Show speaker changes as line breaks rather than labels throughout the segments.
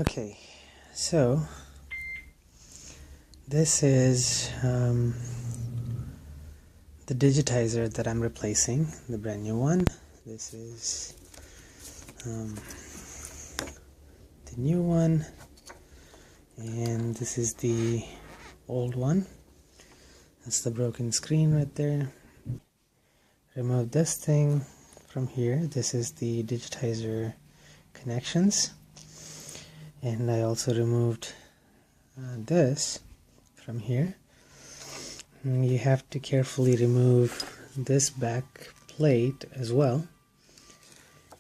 Okay, so this is the digitizer that I'm replacing, the brand new one. This is the new one, and this is the old one. That's the broken screen right there. Remove this thing from here. This is the digitizer connections, and I also removed this from here. And you have to carefully remove this back plate as well,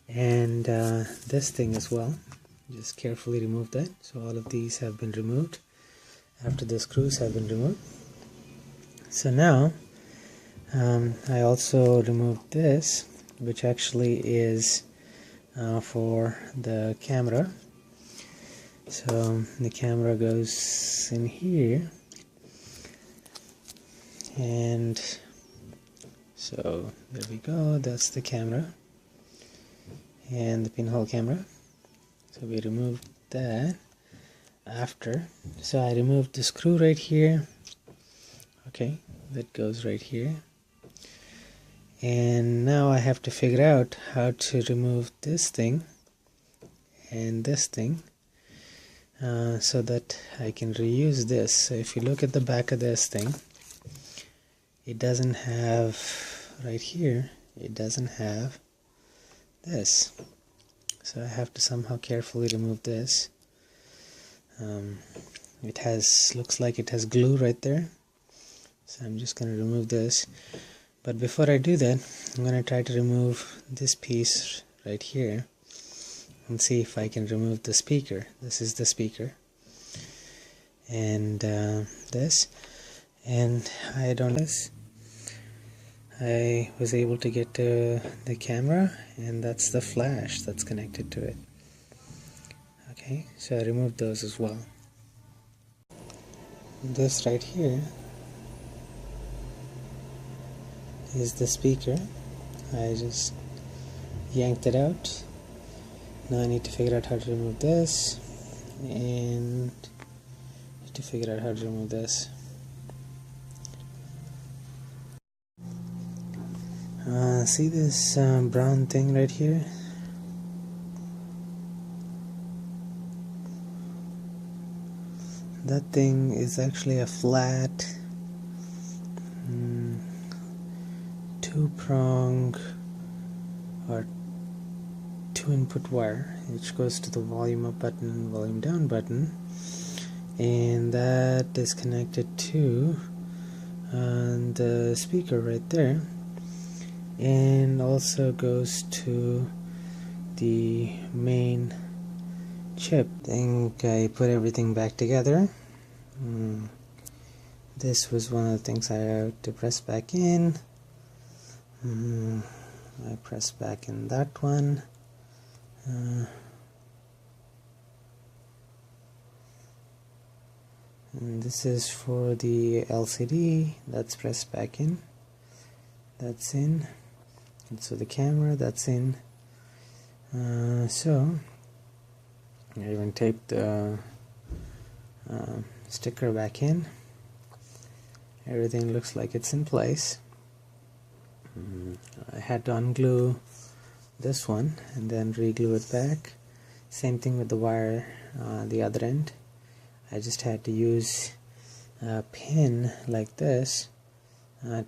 and this thing as well. Just carefully remove that. So all of these have been removed after the screws have been removed. So now I also removed this, which actually is for the camera. So the camera goes in here, and so there we go. That's the camera and the pinhole camera. So we removed that after. So I removed the screw right here. Okay, that goes right here. And now I have to figure out how to remove this thing and this thing so that I can reuse this. So if you look at the back of this thing, it doesn't have, right here, it doesn't have this. So I have to somehow carefully remove this. It has, looks like it has glue right there. So I'm just going to remove this. But before I do that, I'm going to try to remove this piece right here and see if I can remove the speaker. This is the speaker. And this. And I don't this. I was able to get to the camera, and that's the flash that's connected to it. Okay, so I removed those as well. This right here is the speaker. I just yanked it out. Now I need to figure out how to remove this, and need to figure out how to remove this. See this brown thing right here? That thing is actually a flat two-prong or two-input wire, which goes to the volume up button and volume down button, and that is connected to the speaker right there, and also goes to the main chip. I think I put everything back together. This was one of the things I had to press back in. I press back in that one. And this is for the LCD. That's pressed back in. That's in. And so the camera, that's in. So I even taped the sticker back in. Everything looks like it's in place. I had to unglue this one and then re-glue it back. Same thing with the wire, the other end. I just had to use a pin like this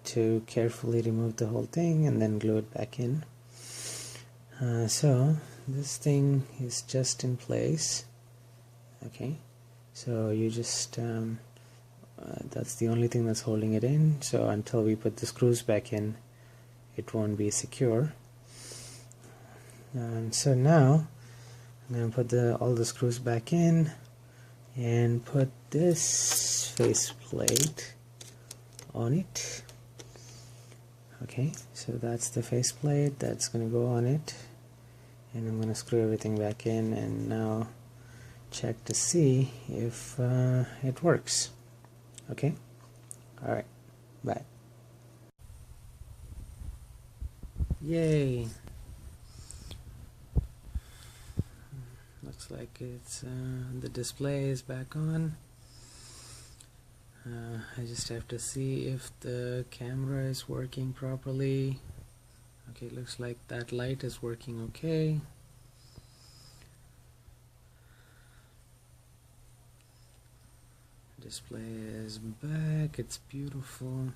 to carefully remove the whole thing and then glue it back in. So this thing is just in place. Okay, so you just that's the only thing that's holding it in. So until we put the screws back in, it won't be secure. And so now I'm going to put all the screws back in and put this faceplate on it. Okay, so that's the faceplate that's going to go on it, and I'm going to screw everything back in and now check to see if it works. Okay, alright, bye. Yay! Looks looks like it's the display is back on. I just have to see if the camera is working properly. Okay, looks like that light is working okay. Display is back, it's beautiful.